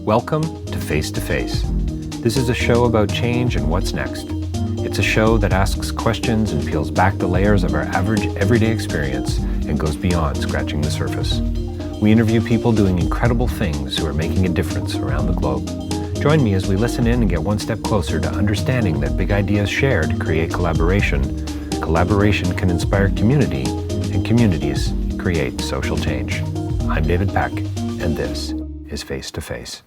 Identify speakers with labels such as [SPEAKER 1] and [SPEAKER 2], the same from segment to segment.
[SPEAKER 1] Welcome to Face to Face. This is a show about change and what's next. It's a show that asks questions and peels back the layers of our average everyday experience and goes beyond scratching the surface. We interview people doing incredible things who are making a difference around the globe. Join me as we listen in and get one step closer to understanding that big ideas shared create collaboration. Collaboration can inspire community, and communities create social change. I'm David Peck, and this is Face to Face.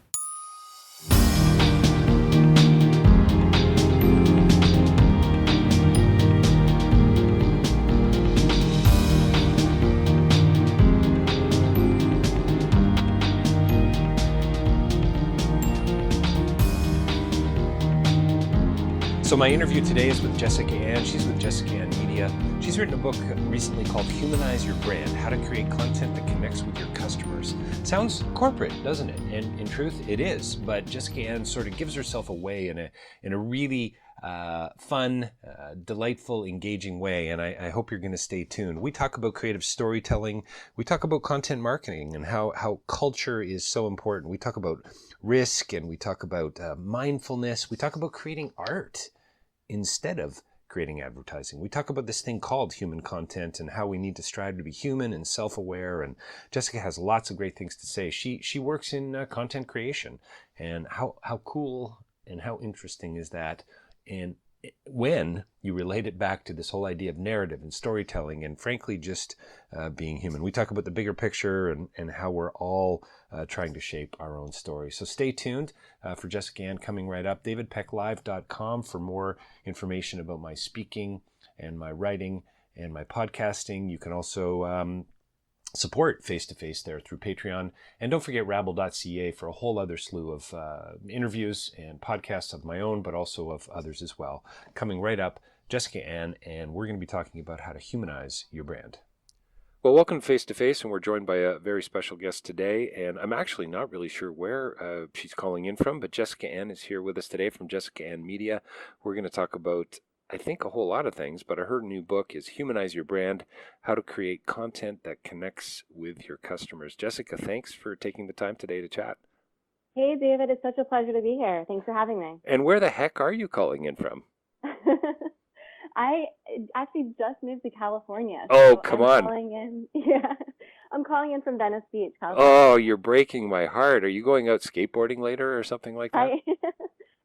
[SPEAKER 1] So my interview today is with Jessica Ann. She's with Jessica Ann Media. She's written a book recently called Humanize Your Brand, How to Create Content That Connects with Your Customers. Sounds corporate, doesn't it? And in truth, it is. But Jessica Ann sort of gives herself away in a really fun, delightful, engaging way. And I hope you're going to stay tuned. We talk about creative storytelling. We talk about content marketing and how culture is so important. We talk about risk, and we talk about mindfulness. We talk about creating art instead of creating advertising. We talk about this thing called human content and how we need to strive to be human and self-aware. And Jessica has lots of great things to say. She works in content creation, and how cool and how interesting is that? And when you relate it back to this whole idea of narrative and storytelling and frankly just being human. We talk about the bigger picture and how we're all trying to shape our own story. So stay tuned for Jessica Ann coming right up. DavidPeckLive.com for more information about my speaking and my writing and my podcasting. You can also support Face-to-Face there through Patreon. And don't forget Rabble.ca for a whole other slew of interviews and podcasts of my own, but also of others as well. Coming right up, Jessica Ann, and we're going to be talking about how to humanize your brand. Well, welcome to Face-to-Face, and we're joined by a very special guest today. And I'm actually not really sure where she's calling in from, but Jessica Ann is here with us today from Jessica Ann Media. We're going to talk about I think a whole lot of things, but her new book is Humanize Your Brand, How to Create Content That Connects with Your Customers. Jessica, thanks for taking the time today to chat.
[SPEAKER 2] Hey, David, it's such a pleasure to be here. Thanks for having me.
[SPEAKER 1] And where the heck are you calling in from?
[SPEAKER 2] I actually just moved to California.
[SPEAKER 1] Oh, come on.
[SPEAKER 2] I'm calling in from Venice Beach, California.
[SPEAKER 1] Oh, you're breaking my heart. Are you going out skateboarding later or something like that?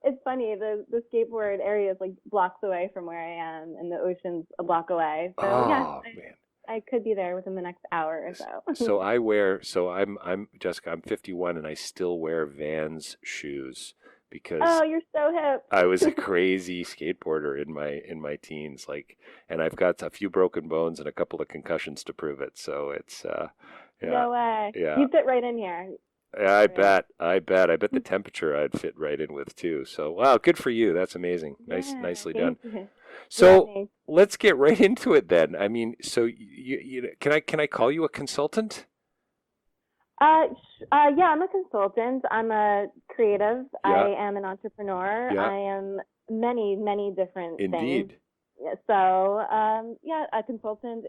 [SPEAKER 2] It's funny, the skateboard area is like blocks away from where I am, and the ocean's a block away. So
[SPEAKER 1] man.
[SPEAKER 2] I could be there within the next hour or so.
[SPEAKER 1] I'm Jessica, I'm 51 and I still wear Vans shoes because
[SPEAKER 2] you're so hip.
[SPEAKER 1] I was a crazy skateboarder in my teens, and I've got a few broken bones and a couple of concussions to prove it. So it's
[SPEAKER 2] No way.
[SPEAKER 1] Yeah.
[SPEAKER 2] You fit right in here.
[SPEAKER 1] Yeah, I bet the temperature I'd fit right in with too. So wow, good for you. That's amazing. Nicely done. So let's get right into it then. I mean, so you can I call you a consultant?
[SPEAKER 2] Yeah, I'm a consultant. I'm a creative.
[SPEAKER 1] Yeah.
[SPEAKER 2] I am an entrepreneur.
[SPEAKER 1] Yeah.
[SPEAKER 2] I am many different things.
[SPEAKER 1] Indeed.
[SPEAKER 2] So, a consultant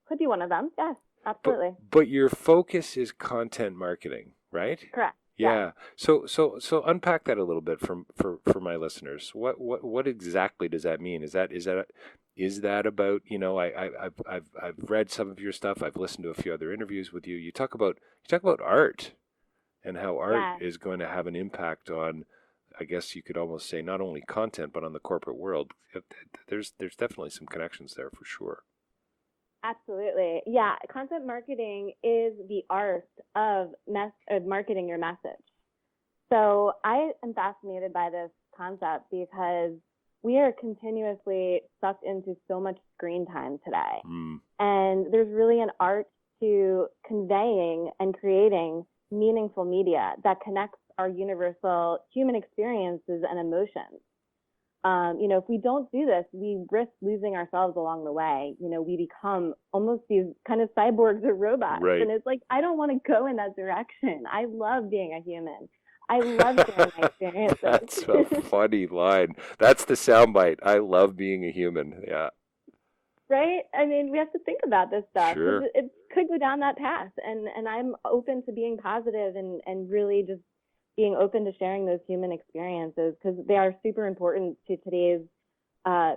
[SPEAKER 2] could be one of them. Yes. Absolutely.
[SPEAKER 1] But your focus is content marketing, right?
[SPEAKER 2] Correct.
[SPEAKER 1] Yeah. So unpack that a little bit for my listeners. What exactly does that mean? Is that about, I've read some of your stuff. I've listened to a few other interviews with you. You talk about art and how art is going to have an impact on, I guess you could almost say, not only content but on the corporate world. There's definitely some connections there for sure.
[SPEAKER 2] Absolutely. Yeah. Content marketing is the art of marketing your message. So I am fascinated by this concept because we are continuously sucked into so much screen time today. And there's really an art to conveying and creating meaningful media that connects our universal human experiences and emotions. If we don't do this, we risk losing ourselves along the way. We become almost these kind of cyborgs or robots.
[SPEAKER 1] Right.
[SPEAKER 2] And it's like, I don't want to go in that direction. I love being a human. I love sharing my experiences.
[SPEAKER 1] That's a funny line. That's the soundbite. I love being a human. Yeah.
[SPEAKER 2] Right? I mean, we have to think about this stuff.
[SPEAKER 1] Sure.
[SPEAKER 2] It could go down that path. And I'm open to being positive and really just being open to sharing those human experiences, because they are super important to today's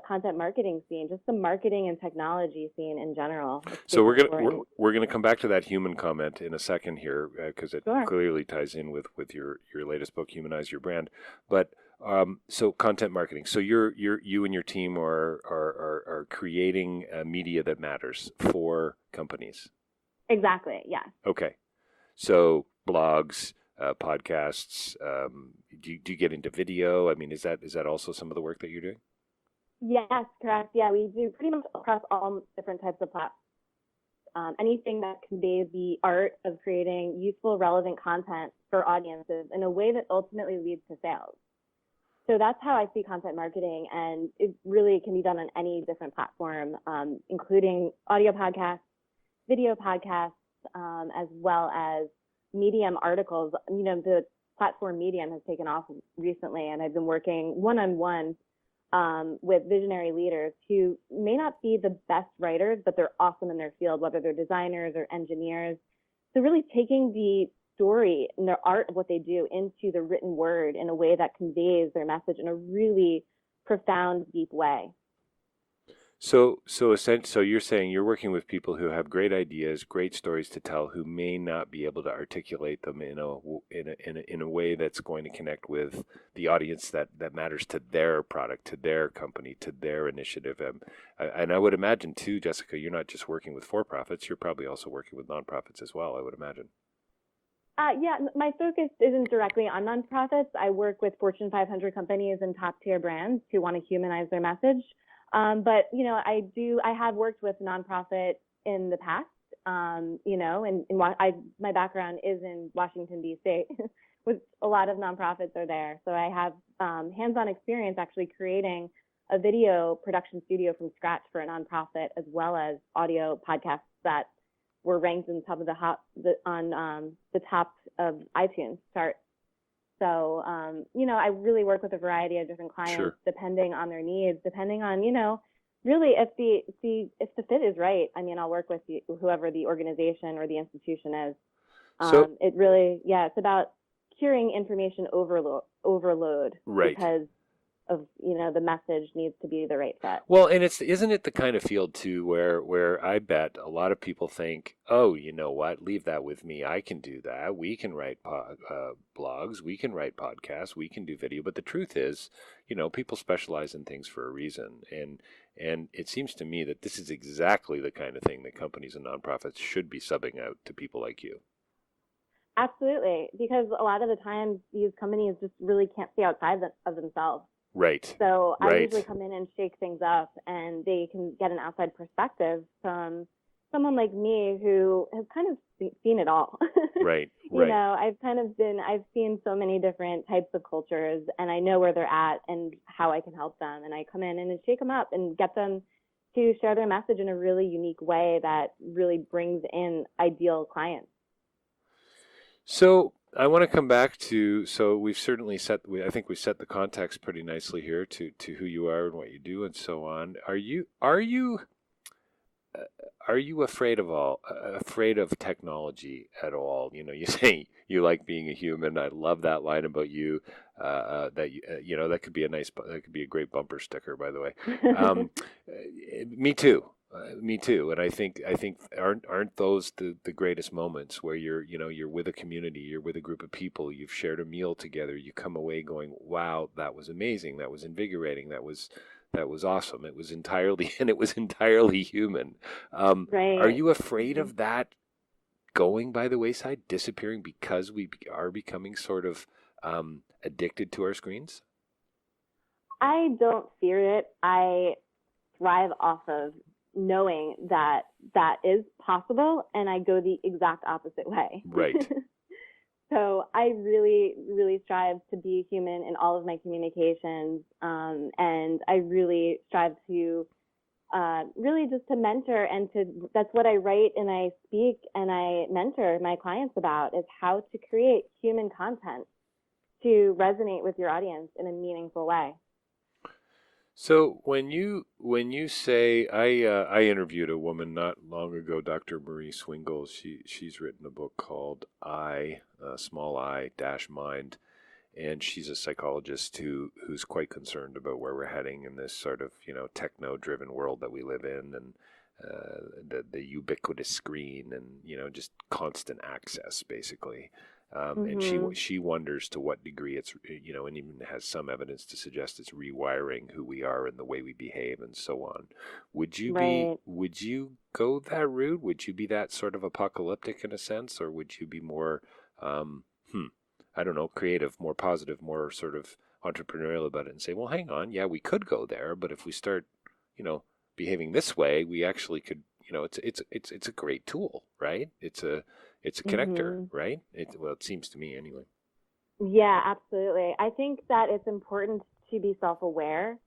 [SPEAKER 2] content marketing scene, just the marketing and technology scene in general.
[SPEAKER 1] So we're gonna come back to that human comment in a second here, because it clearly ties in with your latest book, Humanize Your Brand. But so content marketing. So you and your team are creating media that matters for companies.
[SPEAKER 2] Exactly. Yeah.
[SPEAKER 1] Okay. So blogs, podcasts. Do you get into video? I mean, is that also some of the work that you're doing?
[SPEAKER 2] Yes, correct. Yeah, we do pretty much across all different types of platforms. Anything that conveys the art of creating useful, relevant content for audiences in a way that ultimately leads to sales. So that's how I see content marketing, and it really can be done on any different platform, including audio podcasts, video podcasts, as well as Medium articles. You know, the platform Medium has taken off recently, and I've been working one-on-one with visionary leaders who may not be the best writers, but they're awesome in their field, whether they're designers or engineers. So really taking the story and their art of what they do into the written word in a way that conveys their message in a really profound, deep way.
[SPEAKER 1] So you're saying you're working with people who have great ideas, great stories to tell, who may not be able to articulate them in a way that's going to connect with the audience that matters to their product, to their company, to their initiative. And I would imagine too, Jessica, you're not just working with for-profits, you're probably also working with nonprofits as well, I would imagine.
[SPEAKER 2] Yeah, my focus isn't directly on nonprofits. I work with Fortune 500 companies and top-tier brands who want to humanize their message. But, you know, I have worked with nonprofit in the past, you know, and my background is in Washington, D.C., with a lot of nonprofits are there. So I have hands-on experience actually creating a video production studio from scratch for a nonprofit, as well as audio podcasts that were ranked in top of the top of iTunes chart. So, you know, I really work with a variety of different clients, depending on their needs, depending on, you know, really if the fit is right. I mean, I'll work with whoever the organization or the institution is. It really, it's about curing information overload,
[SPEAKER 1] right?
[SPEAKER 2] Because of, you know, the message needs to be the right fit.
[SPEAKER 1] Well, and isn't it the kind of field too where I bet a lot of people think, oh, you know what, leave that with me. I can do that. We can write blogs, we can write podcasts, we can do video. But the truth is, you know, people specialize in things for a reason, and it seems to me that this is exactly the kind of thing that companies and nonprofits should be subbing out to people like you.
[SPEAKER 2] Absolutely, because a lot of the times these companies just really can't see outside of themselves.
[SPEAKER 1] Right.
[SPEAKER 2] So I usually come in and shake things up, and they can get an outside perspective from someone like me who has kind of seen it all.
[SPEAKER 1] Right.
[SPEAKER 2] You know, I've seen so many different types of cultures, and I know where they're at and how I can help them. And I come in and shake them up and get them to share their message in a really unique way that really brings in ideal clients.
[SPEAKER 1] So I want to come back to, so we've certainly I think we set the context pretty nicely here to who you are and what you do and so on. Are you afraid of technology at all? You know, you say you like being a human. I love that line about you. You know, that could be a great bumper sticker, by the way. Me too. Me too, and I think aren't those the greatest moments where you're with a community, you're with a group of people, you've shared a meal together, you come away going, wow, that was amazing, that was invigorating, that was awesome, it was entirely human.
[SPEAKER 2] Right.
[SPEAKER 1] Are you afraid of that going by the wayside, disappearing because we are becoming sort of addicted to our screens?
[SPEAKER 2] I don't fear it. I thrive off of knowing that is possible, and I go the exact opposite way.
[SPEAKER 1] Right.
[SPEAKER 2] So I really, really strive to be human in all of my communications, and I really strive to really just to mentor, and that's what I write and I speak and I mentor my clients about, is how to create human content to resonate with your audience in a meaningful way.
[SPEAKER 3] So when you say I interviewed a woman not long ago, Dr. Marie Swingle. She's written a book called small I dash mind, and she's a psychologist who's quite concerned about where we're heading in this sort of techno driven world that we live in, and the ubiquitous screen, and just constant access basically. And
[SPEAKER 2] Mm-hmm.
[SPEAKER 3] she wonders to what degree it's and even has some evidence to suggest it's rewiring who we are and the way we behave and so on.
[SPEAKER 2] Right.
[SPEAKER 3] Would you go that route? Would you be that sort of apocalyptic in a sense, or would you be more um, hmm, I don't know, creative, more positive, more sort of entrepreneurial about it, and say, well, hang on, yeah, we could go there, but if we start, you know, behaving this way, we actually could, it's a great tool, right? It's a connector,
[SPEAKER 2] Mm-hmm.
[SPEAKER 3] right? Well, it seems to me anyway.
[SPEAKER 2] Yeah, absolutely. I think that it's important to be self-aware.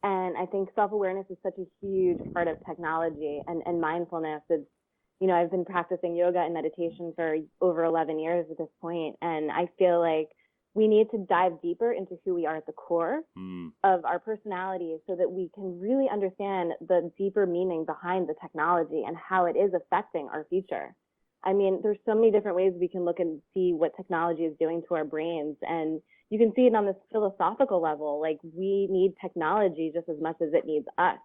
[SPEAKER 2] And I think self-awareness is such a huge part of technology and mindfulness. I've been practicing yoga and meditation for over 11 years at this point, and I feel like we need to dive deeper into who we are at the core
[SPEAKER 3] Mm,
[SPEAKER 2] of our personality so that we can really understand the deeper meaning behind the technology and how it is affecting our future. I mean, there's so many different ways we can look and see what technology is doing to our brains. And you can see it on this philosophical level. Like, we need technology just as much as it needs us.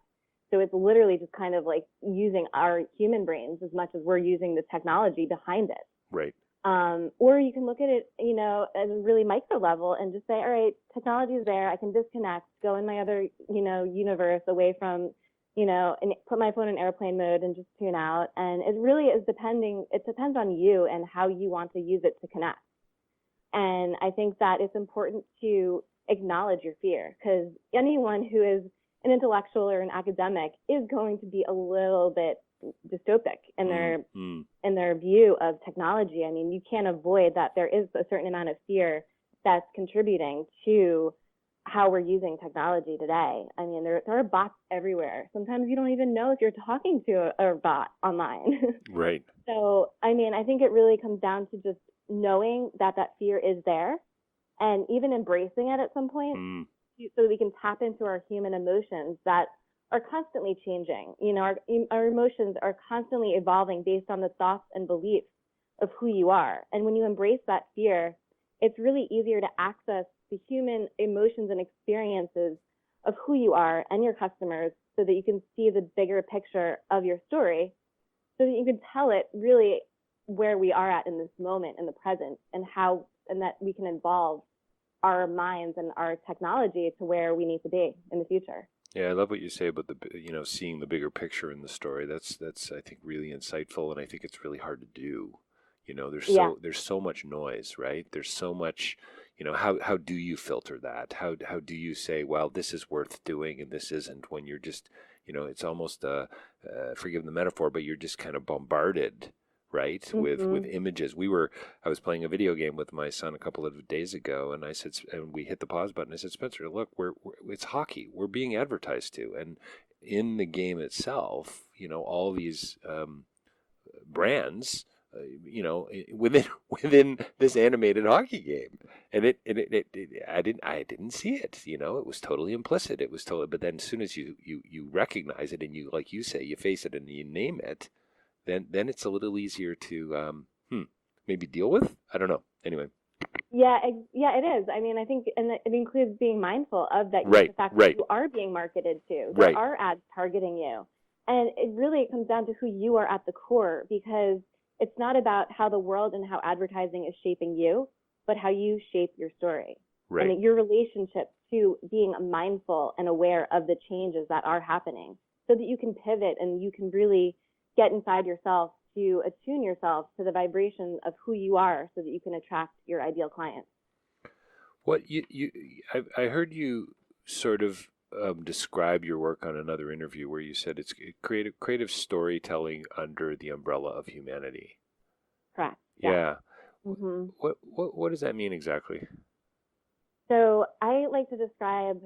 [SPEAKER 2] So it's literally just kind of like using our human brains as much as we're using the technology behind it.
[SPEAKER 3] right.
[SPEAKER 2] Or you can look at it, at a really micro level and just say, all right, technology is there. I can disconnect, go in my other, universe away from, and put my phone in airplane mode and just tune out. And it really is it depends on you and how you want to use it to connect. And I think that it's important to acknowledge your fear, because anyone who is an intellectual or an academic is going to be a little bit dystopic in
[SPEAKER 3] Mm,
[SPEAKER 2] their
[SPEAKER 3] mm,
[SPEAKER 2] in their view of technology. I mean, you can't avoid that there is a certain amount of fear that's contributing to how we're using technology today. I mean, there are bots everywhere. Sometimes you don't even know if you're talking to a bot online.
[SPEAKER 3] right.
[SPEAKER 2] So, I mean, I think it really comes down to just knowing that that fear is there and even embracing it at some point
[SPEAKER 3] Mm,
[SPEAKER 2] so that we can tap into our human emotions that are constantly changing. Our emotions are constantly evolving based on the thoughts and beliefs of who you are. And when you embrace that fear, it's really easier to access the human emotions and experiences of who you are and your customers so that you can see the bigger picture of your story, so that you can tell it really where we are at in this moment in the present, and that we can evolve our minds and our technology to where we need to be in the future.
[SPEAKER 3] yeah, I love what you say about seeing the bigger picture in the story. That's I think really insightful, and I think it's really hard to do. There's
[SPEAKER 2] Yeah.
[SPEAKER 3] so much noise, right? There's so much, how do you filter that? How do you say, well, this is worth doing and this isn't, when you're just, it's almost forgive the metaphor, but you're just kind of bombarded, right? With
[SPEAKER 2] Mhm.
[SPEAKER 3] images. I was playing a video game with my son a couple of days ago, and and we hit the pause button. I said, Spencer, look, it's hockey. We're being advertised to, and in the game itself, all these brands, within this animated hockey game, and I didn't see it. It was totally implicit. It was totally. But then, as soon as you recognize it, and you, like you say, you face it and you name it, then it's a little easier to maybe deal with. I don't know. Anyway,
[SPEAKER 2] Yeah, yeah, it is. I mean, I think, and it includes being mindful of that, the
[SPEAKER 3] right,
[SPEAKER 2] fact that
[SPEAKER 3] right,
[SPEAKER 2] you are being marketed to. There
[SPEAKER 3] right,
[SPEAKER 2] are ads targeting you. And it comes down to who you are at the core, because it's not about how the world and how advertising is shaping you, but how you shape your story and
[SPEAKER 3] right.
[SPEAKER 2] your relationship to being mindful and aware of the changes that are happening, so that you can pivot and you can really get inside yourself to attune yourself to the vibration of who you are so that you can attract your ideal clients.
[SPEAKER 3] What I heard you sort of describe your work on another interview where you said it's creative storytelling under the umbrella of humanity.
[SPEAKER 2] Correct. Yeah.
[SPEAKER 3] Yeah.
[SPEAKER 2] hmm
[SPEAKER 3] What does that mean exactly?
[SPEAKER 2] So I like to describe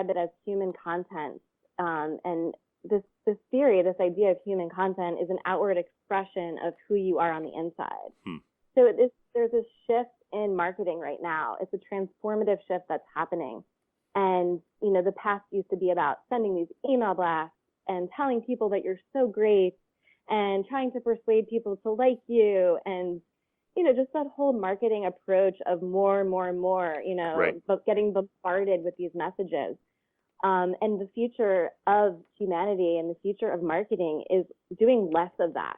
[SPEAKER 2] it as human content. And this theory, this idea of human content, is an outward expression of who you are on the inside.
[SPEAKER 3] Hmm.
[SPEAKER 2] So there's this shift in marketing right now. It's a transformative shift that's happening. And, you know, the past used to be about sending these email blasts and telling people that you're so great and trying to persuade people to like you, and, you know, just that whole marketing approach of more and more and more, you know,
[SPEAKER 3] Right.
[SPEAKER 2] but getting bombarded with these messages. And the future of humanity and the future of marketing is doing less of that.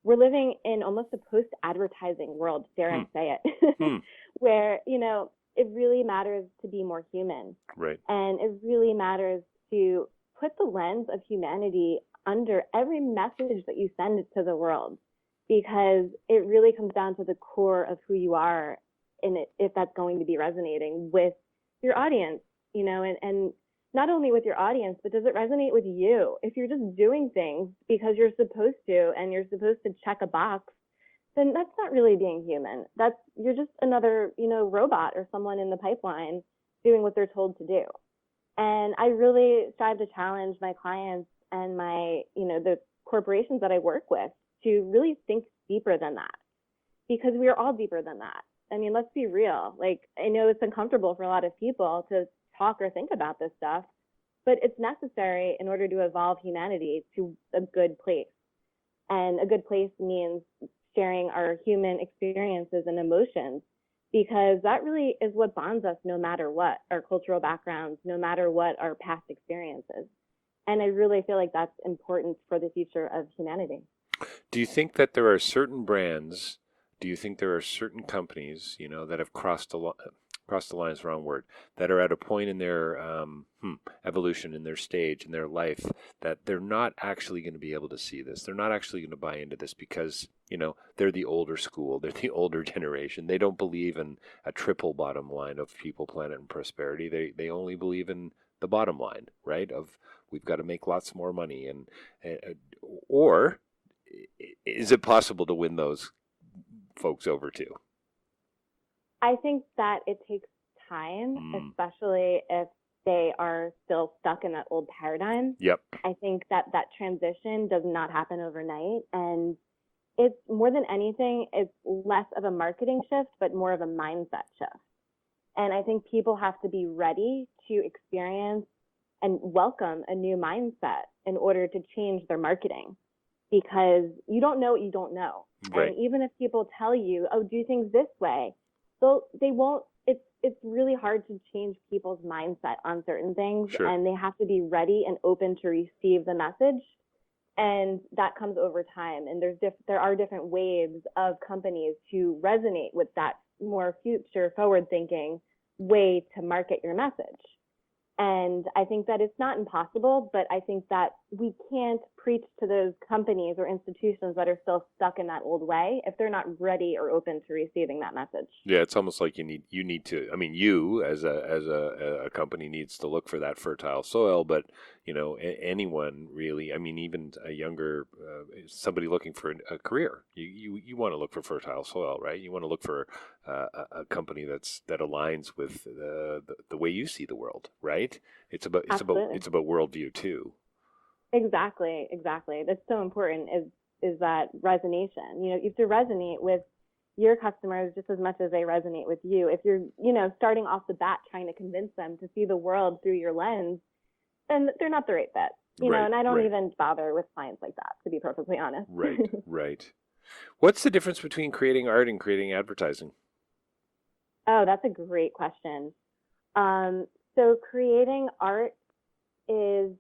[SPEAKER 2] We're living in almost a post-advertising world, dare I say it, where, you know, it really matters to be more human.
[SPEAKER 3] Right.
[SPEAKER 2] And it really matters to put the lens of humanity under every message that you send to the world, because it really comes down to the core of who you are, and if that's going to be resonating with your audience, you know, and not only with your audience, but does it resonate with you? If you're just doing things because you're supposed to and you're supposed to check a box, then that's not really being human. You're just another, you know, robot or someone in the pipeline doing what they're told to do. And I really strive to challenge my clients and my, you know, the corporations that I work with to really think deeper than that, because we are all deeper than that. I mean, let's be real. Like, I know it's uncomfortable for a lot of people to talk or think about this stuff, but it's necessary in order to evolve humanity to a good place. And a good place means sharing our human experiences and emotions, because that really is what bonds us, no matter what our cultural backgrounds, no matter what our past experiences. And I really feel like that's important for the future of humanity.
[SPEAKER 3] Do you think that there are certain brands, do you think there are certain companies, you know, that have crossed the line is the wrong word, that are at a point in their evolution, in their stage, in their life, that they're not actually going to be able to see this? They're not actually going to buy into this because, you know, they're the older school, they're the older generation. They don't believe in a triple bottom line of people, planet, and prosperity. They only believe in the bottom line, right? Of we've got to make lots more money, or is it possible to win those folks over too?
[SPEAKER 2] I think that it takes time, especially if they are still stuck in that old paradigm.
[SPEAKER 3] Yep.
[SPEAKER 2] I think that transition does not happen overnight. And it's more than anything, it's less of a marketing shift, but more of a mindset shift. And I think people have to be ready to experience and welcome a new mindset in order to change their marketing, because you don't know what you don't know.
[SPEAKER 3] Right.
[SPEAKER 2] And even if people tell you, oh, do things this way, they won't. It's really hard to change people's mindset on certain things.
[SPEAKER 3] Sure.
[SPEAKER 2] And they have to be ready and open to receive the message. And that comes over time. And there are different waves of companies to resonate with that more future forward thinking way to market your message. And I think that it's not impossible, but I think that we can't preach to those companies or institutions that are still stuck in that old way if they're not ready or open to receiving that message.
[SPEAKER 3] Yeah, it's almost like you need to. I mean, you as a company needs to look for that fertile soil, but you know, anyone really. I mean, even a younger somebody looking for a career, you want to look for fertile soil, right? You want to look for a company that aligns with the way you see the world, right? It's about worldview too.
[SPEAKER 2] Exactly. That's so important. Is that resonation? You know, you have to resonate with your customers just as much as they resonate with you. If you're, you know, starting off the bat trying to convince them to see the world through your lens, then they're not the right fit. You know, and I don't even bother with clients like that, to be perfectly honest.
[SPEAKER 3] Right. What's the difference between creating art and creating advertising?
[SPEAKER 2] Oh, that's a great question. So creating art is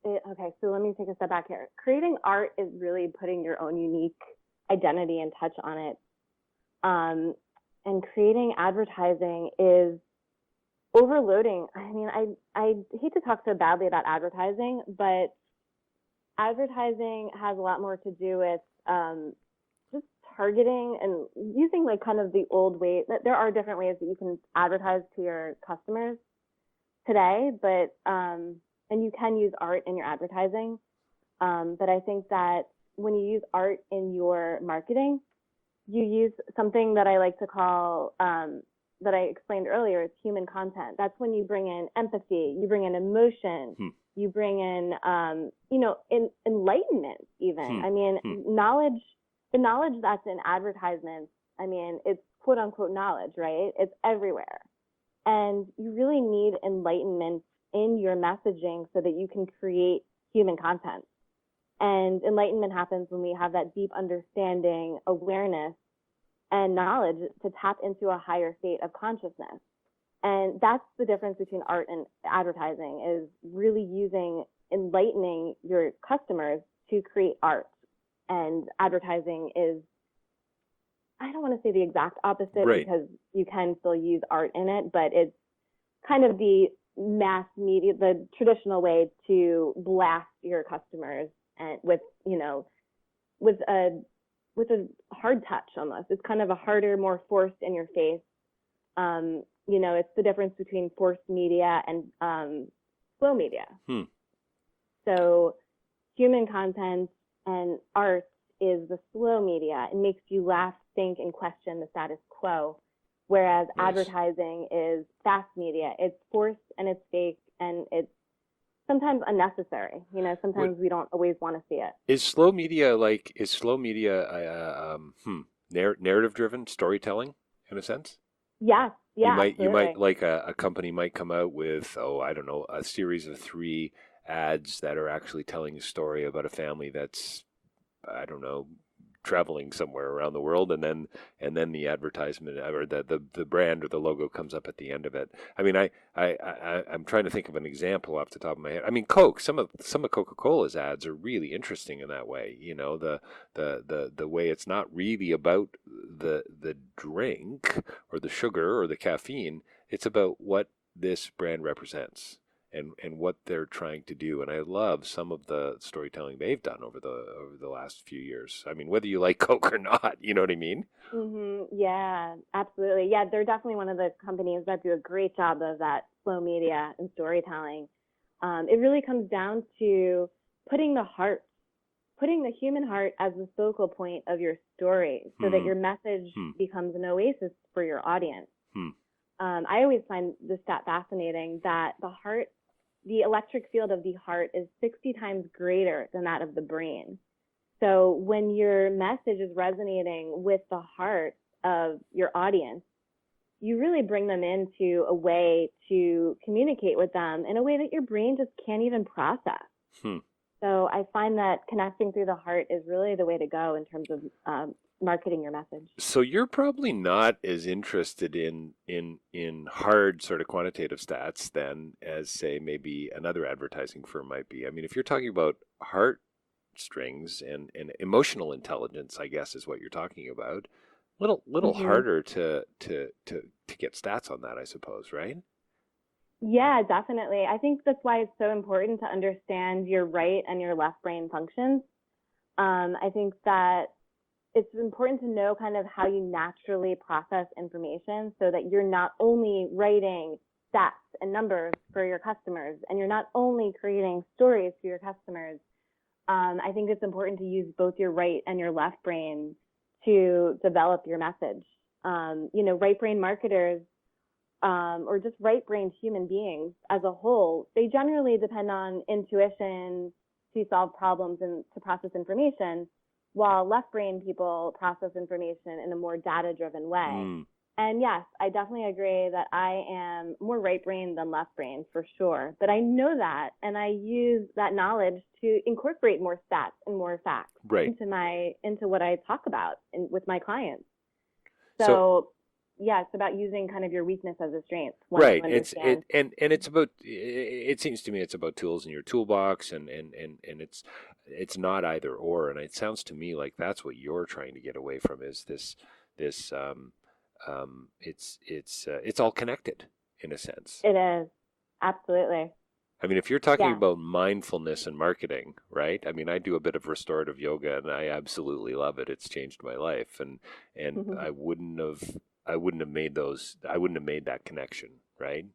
[SPEAKER 2] okay, so let me take a step back here. Creating art is really putting your own unique identity and touch on it. And creating advertising is overloading. I mean, I hate to talk so badly about advertising, but advertising has a lot more to do with just targeting and using like kind of the old way. There are different ways that you can advertise to your customers today, but and you can use art in your advertising. But I think that when you use art in your marketing, you use something that I like to call, that I explained earlier, it's human content. That's when you bring in empathy, you bring in emotion, you bring in, you know, enlightenment even. I mean, the knowledge that's in advertisements, I mean, it's quote unquote knowledge, right? It's everywhere. And you really need enlightenment in your messaging so that you can create human content. And enlightenment happens when we have that deep understanding, awareness, and knowledge to tap into a higher state of consciousness. And that's the difference between art and advertising, is really enlightening your customers to create art. And advertising is, I don't want to say the exact opposite,
[SPEAKER 3] Right.
[SPEAKER 2] because you can still use art in it, but it's kind of the mass media, the traditional way to blast your customers and with a hard touch almost. It's kind of a harder, more forced in your face. It's the difference between forced media and slow media. So human content and art is the slow media. It makes you laugh, think, and question the status quo. Whereas advertising is fast media. It's forced and it's fake and it's sometimes unnecessary. Sometimes we don't always want to see it.
[SPEAKER 3] Is slow media narrative driven storytelling in a sense?
[SPEAKER 2] Yes. Yeah.
[SPEAKER 3] You might like a company might come out with, I don't know, a series of 3 ads that are actually telling a story about a family that's, I don't know, traveling somewhere around the world, and then the advertisement or the brand or the logo comes up at the end of it. I mean, I'm trying to think of an example off the top of my head. I mean, Coke. Some of Coca-Cola's ads are really interesting in that way. The way it's not really about the drink or the sugar or the caffeine. It's about what this brand represents and what they're trying to do. And I love some of the storytelling they've done over the last few years. I mean, whether you like Coke or not, you know what I mean?
[SPEAKER 2] Mm-hmm. Yeah, absolutely. Yeah, they're definitely one of the companies that do a great job of that slow media and storytelling. It really comes down to putting the human heart as the focal point of your story so that your message becomes an oasis for your audience. I always find this stat fascinating, that the electric field of the heart is 60 times greater than that of the brain. So when your message is resonating with the heart of your audience, you really bring them into a way to communicate with them in a way that your brain just can't even process. So I find that connecting through the heart is really the way to go in terms of marketing your message.
[SPEAKER 3] So you're probably not as interested in hard sort of quantitative stats then as, say, maybe another advertising firm might be. I mean, if you're talking about heartstrings and emotional intelligence, I guess is what you're talking about. Little harder to get stats on that, I suppose, right?
[SPEAKER 2] Yeah, definitely. I think that's why it's so important to understand your right and your left brain functions. I think that it's important to know kind of how you naturally process information so that you're not only writing stats and numbers for your customers and you're not only creating stories for your customers. I think it's important to use both your right and your left brain to develop your message. Right brain marketers or just right-brained human beings as a whole, they generally depend on intuition to solve problems and to process information, while left-brained people process information in a more data-driven way. And yes, I definitely agree that I am more right-brained than left-brained for sure. But I know that, and I use that knowledge to incorporate more stats and more facts into what I talk about with my clients. So yeah, it's about using kind of your weakness as a strength.
[SPEAKER 3] Right. It's about. It seems to me it's about tools in your toolbox, and it's not either or. And it sounds to me like that's what you're trying to get away from, is this. It's all connected in a sense.
[SPEAKER 2] It is, absolutely.
[SPEAKER 3] I mean, if you're talking about mindfulness and marketing, right? I mean, I do a bit of restorative yoga, and I absolutely love it. It's changed my life, and I wouldn't have made that connection, right?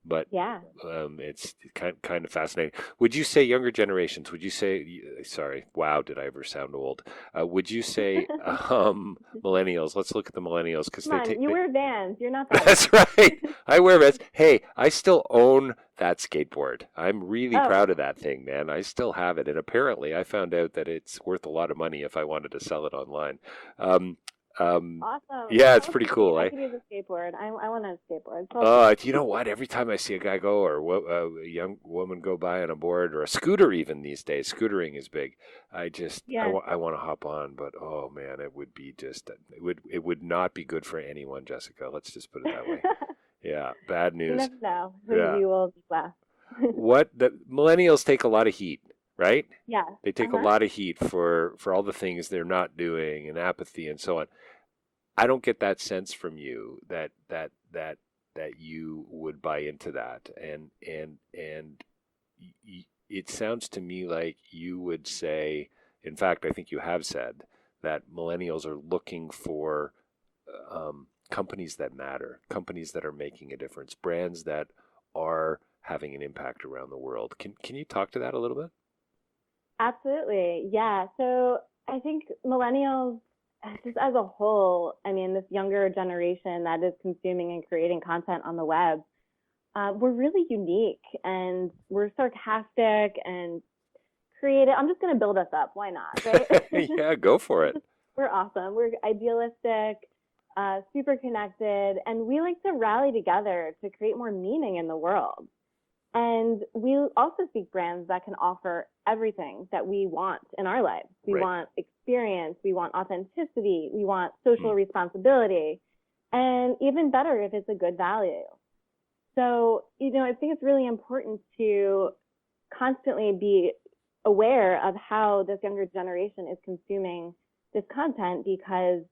[SPEAKER 3] But it's kind of fascinating. Would you say younger generations? Would you say? Sorry, wow, did I ever sound old? Would you say millennials? Let's look at the millennials because
[SPEAKER 2] you wear Vans. You're not that.
[SPEAKER 3] That's right. I wear Vans. Hey, I still own that skateboard. I'm really proud of that thing, man. I still have it, and apparently, I found out that it's worth a lot of money if I wanted to sell it online.
[SPEAKER 2] Awesome.
[SPEAKER 3] Yeah, it's
[SPEAKER 2] So
[SPEAKER 3] pretty
[SPEAKER 2] sweet.
[SPEAKER 3] cool.
[SPEAKER 2] I could use a skateboard. I want a skateboard. So
[SPEAKER 3] You know what? Every time I see a guy go or a young woman go by on a board or a scooter, even these days, scootering is big.
[SPEAKER 2] yeah.
[SPEAKER 3] I want to hop on, but oh man, it would be just it would not be good for anyone, Jessica. Let's just put it that way. Yeah, bad
[SPEAKER 2] You
[SPEAKER 3] news.
[SPEAKER 2] never know who
[SPEAKER 3] Yeah.
[SPEAKER 2] you will be left.
[SPEAKER 3] What the millennials take a lot of heat, right?
[SPEAKER 2] Yeah.
[SPEAKER 3] They take a
[SPEAKER 2] Uh-huh.
[SPEAKER 3] lot of heat for all the things they're not doing and apathy and so on. I don't get that sense from you that you would buy into that, and it sounds to me like you would say, in fact, I think you have said that millennials are looking for companies that matter, companies that are making a difference, brands that are having an impact around the world. Can you talk to that a little bit?
[SPEAKER 2] Absolutely. Yeah. So I think millennials, just as a whole, I mean, this younger generation that is consuming and creating content on the web, we're really unique and we're sarcastic and creative. I'm just going to build us up. Why not? Right?
[SPEAKER 3] Yeah, go for it.
[SPEAKER 2] We're awesome. We're idealistic, super connected, and we like to rally together to create more meaning in the world. And we also seek brands that can offer everything that we want in our lives. We
[SPEAKER 3] Right.
[SPEAKER 2] want experience, we want authenticity, we want social
[SPEAKER 3] Mm.
[SPEAKER 2] responsibility, and even better if it's a good value. So, I think it's really important to constantly be aware of how this younger generation is consuming this content because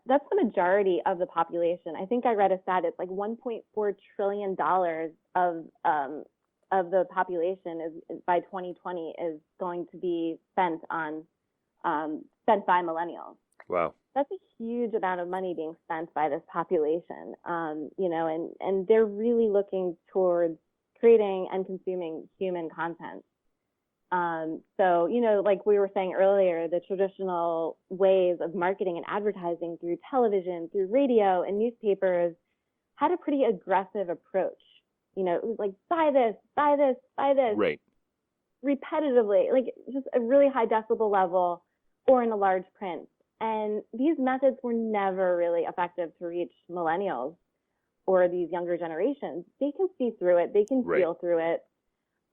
[SPEAKER 2] that's the majority of the population. I think I read a stat. It's like $1.4 trillion of the population is by 2020 is going to be spent by millennials.
[SPEAKER 3] Wow.
[SPEAKER 2] That's a huge amount of money being spent by this population. And they're really looking towards creating and consuming human content. So, like we were saying earlier, the traditional ways of marketing and advertising through television, through radio and newspapers had a pretty aggressive approach. It was like, buy this, buy this, buy this,
[SPEAKER 3] Right.
[SPEAKER 2] repetitively, like just a really high decibel level or in a large print. And these methods were never really effective to reach millennials or these younger generations. They can see through it. They can
[SPEAKER 3] Right.
[SPEAKER 2] feel through it.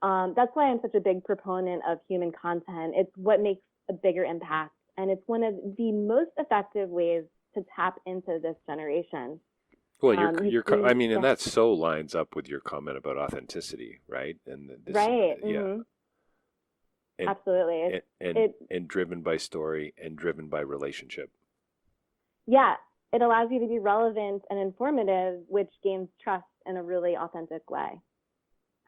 [SPEAKER 2] That's why I'm such a big proponent of human content. It's what makes a bigger impact. And it's one of the most effective ways to tap into this generation.
[SPEAKER 3] Well, I mean, and
[SPEAKER 2] Yeah.
[SPEAKER 3] that so lines up with your comment about authenticity, right? And this,
[SPEAKER 2] Right.
[SPEAKER 3] yeah,
[SPEAKER 2] Mhm.
[SPEAKER 3] and
[SPEAKER 2] Absolutely.
[SPEAKER 3] and driven by story and driven by relationship.
[SPEAKER 2] Yeah, it allows you to be relevant and informative, which gains trust in a really authentic way.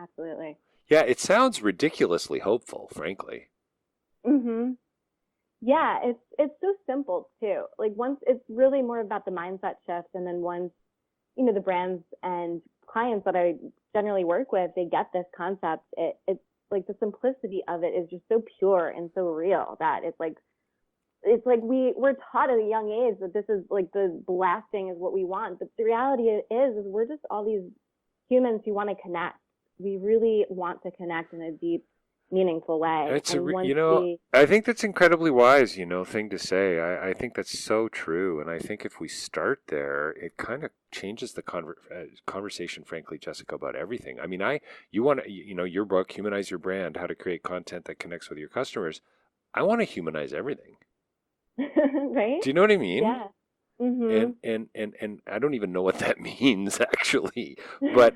[SPEAKER 2] Absolutely.
[SPEAKER 3] Yeah, it sounds ridiculously hopeful, frankly.
[SPEAKER 2] Mhm. Yeah, it's so simple too. Like once it's really more about the mindset shift, and then once the brands and clients that I generally work with, they get this concept. It's like the simplicity of it is just so pure and so real that it's like we're taught at a young age that this is like the last thing is what we want. But the reality is we're just all these humans who want to connect. We really want to connect in a deep, meaningful way.
[SPEAKER 3] It's
[SPEAKER 2] And
[SPEAKER 3] I think that's incredibly wise, thing to say. I think that's so true, and I think if we start there, it kind of changes the conversation, frankly, Jessica, about everything. I mean, you want to, your book, Humanize Your Brand: How to Create Content That Connects with Your Customers. I want to humanize everything.
[SPEAKER 2] right?
[SPEAKER 3] Do you know what I mean?
[SPEAKER 2] Yeah. Mm-hmm.
[SPEAKER 3] And I don't even know what that means actually. But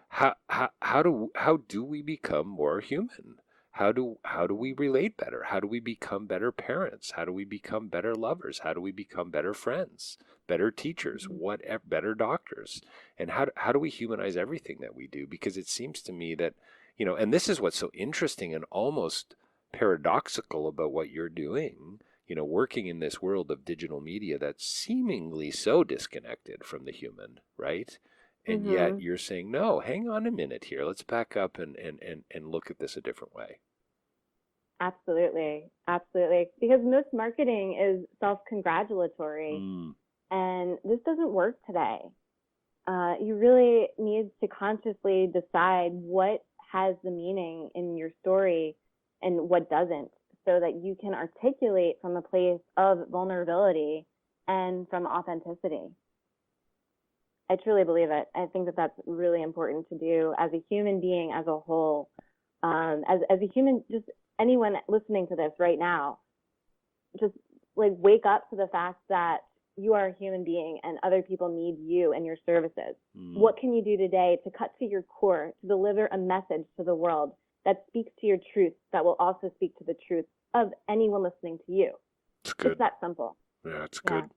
[SPEAKER 3] how do we become more human? How do we relate better? How do we become better parents? How do we become better lovers? How do we become better friends, better teachers, better doctors? And how do we humanize everything that we do? Because it seems to me that, and this is what's so interesting and almost paradoxical about what you're doing, working in this world of digital media that's seemingly so disconnected from the human, right? And yet you're saying, no, hang on a minute here. Let's back up and look at this a different way.
[SPEAKER 2] Absolutely. Absolutely. Because most marketing is self-congratulatory. And this doesn't work today. You really need to consciously decide what has the meaning in your story and what doesn't, so that you can articulate from a place of vulnerability and from authenticity. I truly believe it. I think that that's really important to do as a human being as a whole. As a human, just anyone listening to this right now, just like wake up to the fact that you are a human being and other people need you and your services. What can you do today to cut to your core, to deliver a message to the world that speaks to your truth, that will also speak to the truth of anyone listening to you?
[SPEAKER 3] It's good.
[SPEAKER 2] It's that simple.
[SPEAKER 3] Yeah, it's good.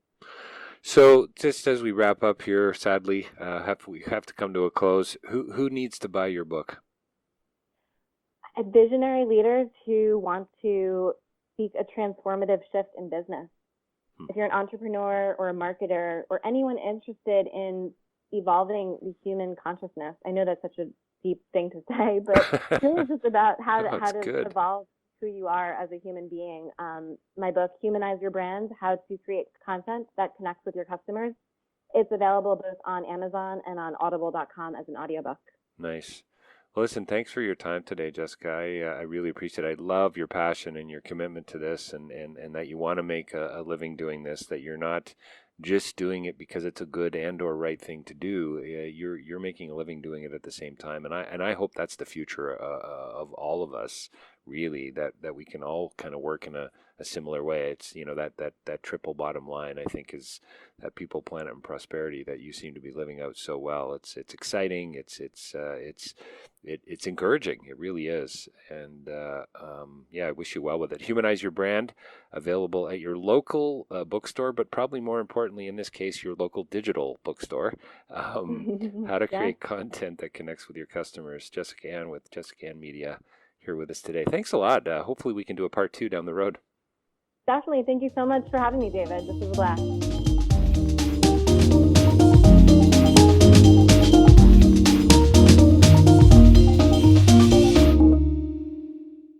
[SPEAKER 3] So just as we wrap up here, sadly, we have to come to a close. Who needs to buy your book?
[SPEAKER 2] Visionary leaders who want to seek a transformative shift in business. If you're an entrepreneur or a marketer or anyone interested in evolving the human consciousness, I know that's such a deep thing to say, but it's really just about how to evolve who you are as a human being. My book, Humanize Your Brand, How to Create Content That Connects with Your Customers. It's available both on Amazon and on audible.com as an audiobook.
[SPEAKER 3] Nice. Well, listen, thanks for your time today, Jessica. I really appreciate it. I love your passion and your commitment to this and that you want to make a living doing this, that you're not just doing it because it's a good and or right thing to do. You're making a living doing it at the same time. And I hope that's the future of all of us, really, that we can all kind of work in a similar way. It's, that triple bottom line, I think, is that people, planet, and prosperity that you seem to be living out so well. It's exciting. It's encouraging. It really is. And I wish you well with it. Humanize Your Brand, available at your local bookstore, but probably more importantly, in this case, your local digital bookstore. How to create content that connects with your customers. Jessica Ann with Jessica Ann Media here with us today. Thanks a lot. Hopefully we can do a part 2 down the road.
[SPEAKER 2] Definitely. Thank you so much for having me, David. This was a blast.